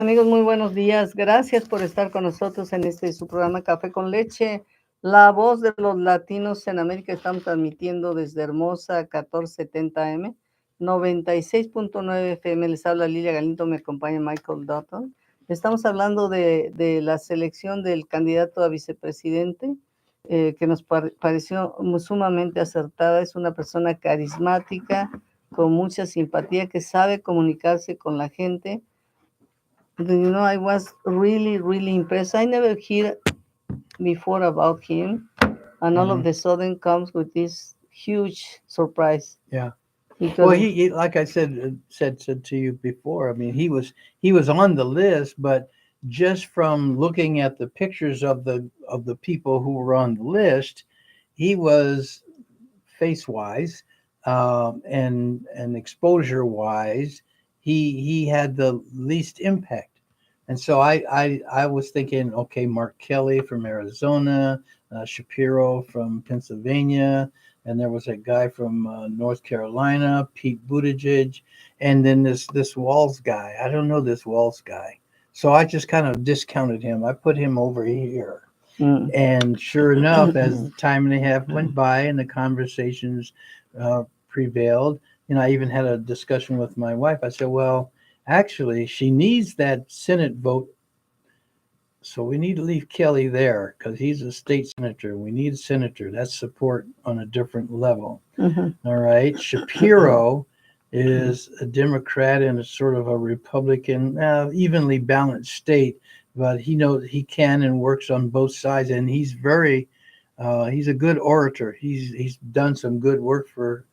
Amigos, muy buenos días. Gracias por estar con nosotros en este su programa Café con Leche, la voz de los latinos en América. Estamos transmitiendo desde Hermosa 1470 M, 96.9 FM. Les habla Lilia Galindo, me acompaña Michael Dutton. Estamos hablando de la selección del candidato a vicepresidente, que nos pareció sumamente acertada. Es una persona carismática, con mucha simpatía, que sabe comunicarse con la gente. I was really, really impressed. I never hear before about him, and all of the sudden comes with this huge surprise. Yeah. Well, Because he like I said to you before. I mean, he was on the list, but just from looking at the pictures of the people who were on the list, he was face wise, and exposure wise, he had the least impact. And so I was thinking, okay, Mark Kelly from Arizona, Shapiro from Pennsylvania, and there was a guy from North Carolina, Pete Buttigieg, and then this Walls guy. I don't know this Walls guy, so I just kind of discounted him. I put him over here. And sure enough, as the time and a half went by and the conversations prevailed, I even had a discussion with my wife. I said, well, actually, she needs that Senate vote. So we need to leave Kelly there because he's a state senator. We need a senator. That's support on a different level. All right. Shapiro is a Democrat and a sort of a Republican, evenly balanced state, but he knows he can and works on both sides. And he's he's a good orator. He's done some good work for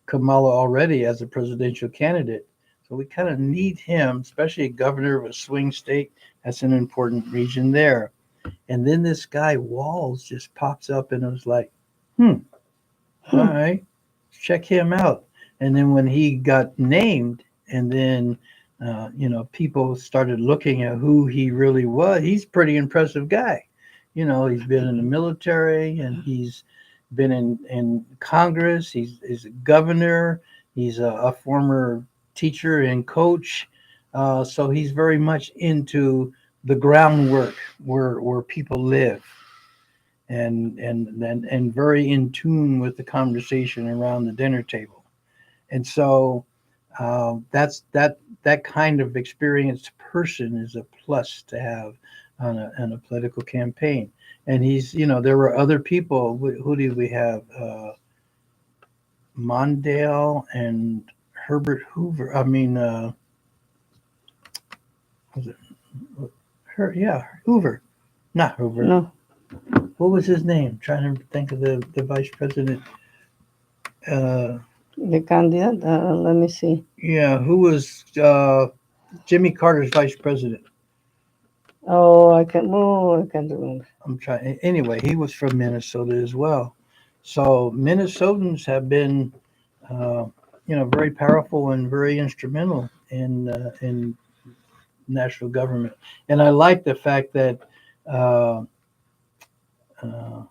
Kamala already as a presidential candidate. So we kind of need him, especially a governor of a swing state. That's an important region there. And then this guy Walls just pops up and it was like, all right, check him out. And then when he got named, and then people started looking at who he really was. He's a pretty impressive guy. He's been in the military and he's been in Congress. He's a governor. He's a former teacher and coach. So he's very much into the groundwork where people live, and very in tune with the conversation around the dinner table. And so that kind of experienced person is a plus to have on a political campaign. And there were other people. Who did we have? Mondale and Herbert Hoover. I mean, was it her? Yeah, Hoover, not Hoover. no, What was his name? Trying to think of the vice president. the candidate. Let me see. Yeah, who was Jimmy Carter's vice president? I can't remember. I'm trying. Anyway, he was from Minnesota as well. So Minnesotans have been, uh, very powerful and very instrumental in national government. And I like the fact that, uh, uh,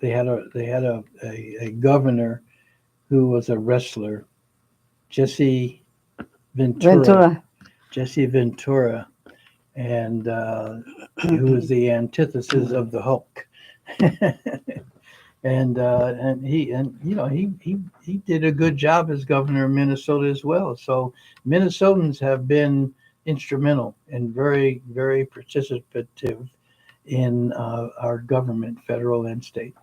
they had a governor who was a wrestler, Jesse Ventura. Ventura. Jesse Ventura, and who was the antithesis of the Hulk. And he did a good job as governor of Minnesota as well. So Minnesotans have been instrumental and very, very participative in our government, federal and state.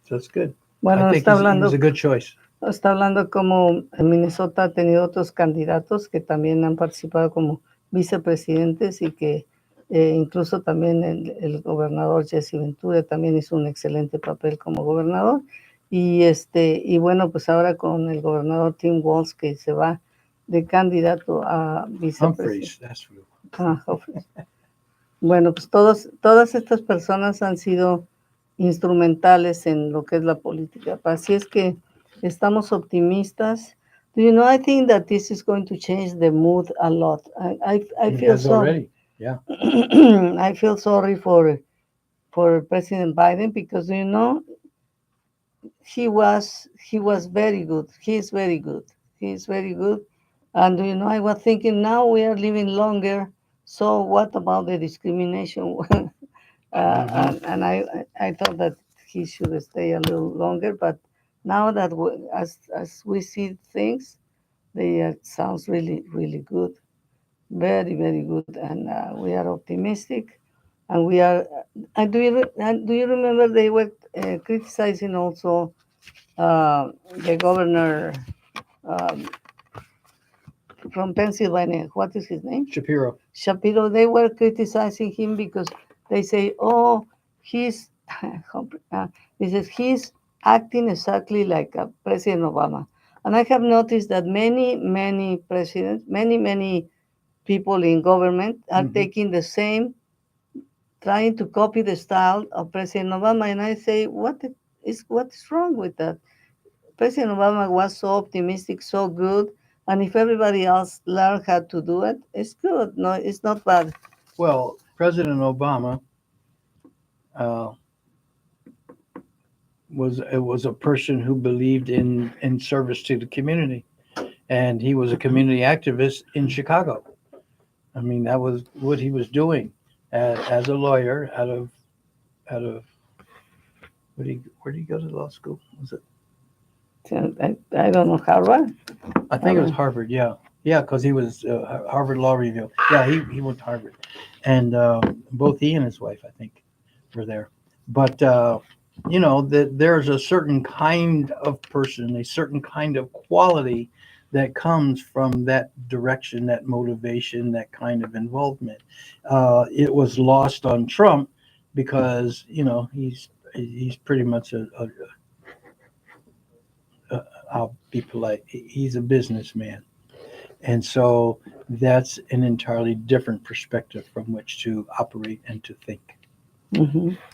So it's good. Bueno, I think he was a good choice. está hablando como Minnesota ha tenido otros candidatos que también han participado como vicepresidentes y que incluso también el gobernador Jesse Ventura también hizo un excelente papel como gobernador. Y bueno, pues ahora con el gobernador Tim Walz, que se va de candidato a Humphreys, vicepresidente. that's real. Humphreys. Bueno, pues todas estas personas han sido instrumentales en lo que es la política. Así es que estamos optimistas. Do you know, I think that this is going to change the mood a lot. I It feel has already. Yeah. I feel sorry for President Biden because he was very good. He's very good. He's very good. And you know, I was thinking now we are living longer. So what about the discrimination? Hmm. And I thought that he should stay a little longer. But now that as we see things, they sounds really really good, very very good, and we are optimistic, and we are. And do you remember they were criticizing also the governor um, from Pennsylvania? What is his name? Shapiro. Shapiro. They were criticizing him because they say, "Oh, he's," uh, he says he's acting exactly like President Obama. And I have noticed that many presidents, many people in government are Hmm. taking the same, trying to copy the style of President Obama. And I say, what is wrong with that? President Obama was so optimistic, so good. And if everybody else learn how to do it, it's good. No, it's not bad. Well, President Obama uh, was a person who believed in service to the community, and he was a community activist in Chicago. I mean, that was what he was doing as a lawyer out of where did he go to law school? Was it? So I don't know, Harvard. I think it was Harvard. Harvard. Yeah, yeah, because he was Harvard Law Review. Yeah, he went to Harvard, and both he and his wife, I think, were there. But that there's a certain kind of person, a certain kind of quality that comes from that direction, that motivation, that kind of involvement. It was lost on Trump because he's pretty much I'll be polite. He's a businessman. And so that's an entirely different perspective from which to operate and to think.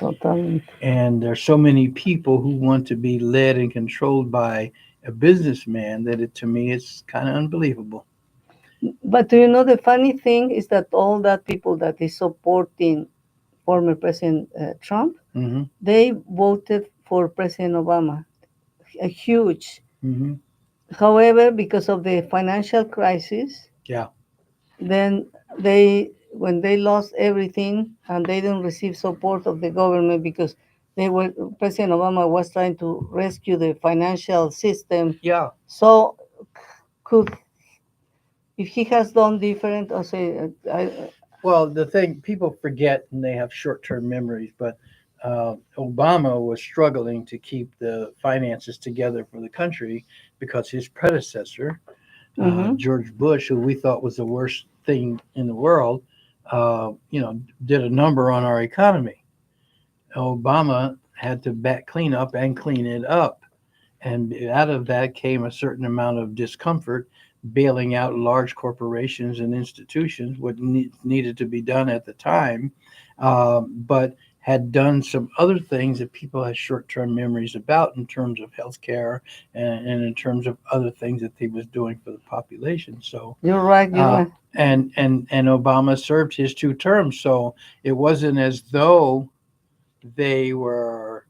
Totalmente. And there's so many people who want to be led and controlled by a businessman that to me it's kind of unbelievable. But do you know the funny thing is that all that people that is supporting former President Trump, Hmm. they voted for President Obama. A huge. Hmm. However, because of the financial crisis, Yeah. then they when they lost everything and they didn't receive support of the government because they were President Obama was trying to rescue the financial system. Yeah. So could if he has done different, or say, Well, the thing people forget and they have short term memories, but Obama was struggling to keep the finances together for the country because his predecessor, mm-hmm, George Bush, who we thought was the worst thing in the world, did a number on our economy. Obama had to clean up and clean it up. And out of that came a certain amount of discomfort, bailing out large corporations and institutions, what needed to be done at the time, but had done some other things that people had short-term memories about in terms of healthcare and in terms of other things that he was doing for the population. So, you're right, you're uh, right. and Obama served his 2 terms, so it wasn't as though they were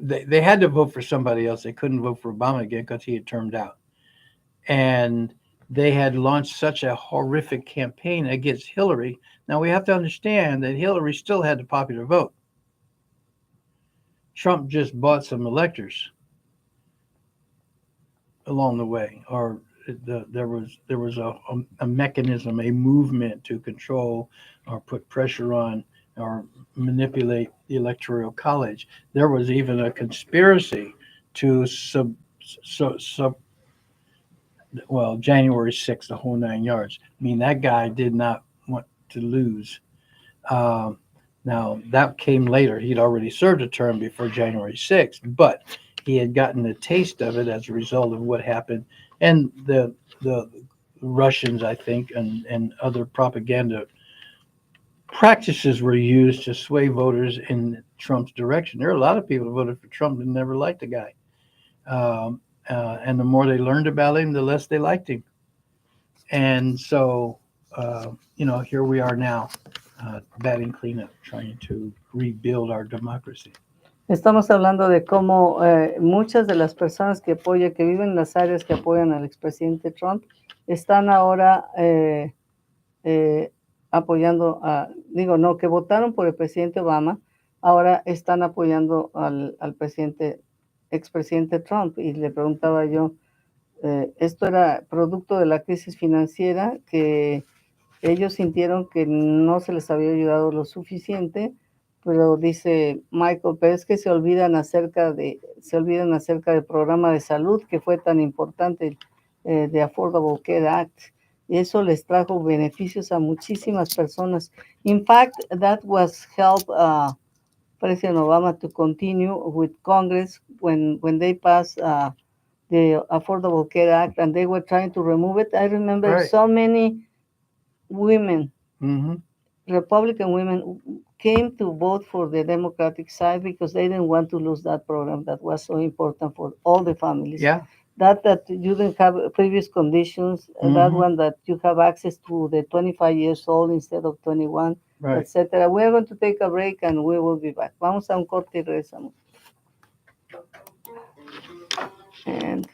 they had to vote for somebody else. They couldn't vote for Obama again because he had termed out. And they had launched such a horrific campaign against Hillary. Now we have to understand that Hillary still had the popular vote. Trump just bought some electors along the way, or there was a mechanism, a movement to control or put pressure on or manipulate the electoral college. There was even a conspiracy to sub well, January 6th, the whole 9 yards. I mean, that guy did not want to lose. Um, Now, that came later. He'd already served a term before January 6th, but he had gotten a taste of it as a result of what happened. And the Russians, I think, and other propaganda practices were used to sway voters in Trump's direction. There are a lot of people who voted for Trump and never liked the guy. And the more they learned about him, the less they liked him. And so, here we are now, batting cleanup, trying to rebuild our democracy. Estamos hablando de cómo muchas de las personas que apoyan, que viven en las áreas que apoyan al expresidente Trump, están ahora eh, apoyando digo, no, que votaron por el presidente Obama, ahora están apoyando al expresidente Trump. Y le preguntaba yo, esto era producto de la crisis financiera, que ellos sintieron que no se les había ayudado lo suficiente, pero dice Michael, pero es que se olvidan acerca del programa de salud que fue tan importante, de Affordable Care Act. Y eso les trajo beneficios a muchísimas personas. In fact, that was help President Obama to continue with Congress when they passed the Affordable Care Act and they were trying to remove it. I remember Right. so many women, Mm-hmm. Republican women, came to vote for the Democratic side because they didn't want to lose that program that was so important for all the families. Yeah. That you didn't have previous conditions, that Mhm. one that you have access to the 25 years old instead of 21, Right. etc. We're going to take a break and we will be back. Vamos a un corte y regresamos. And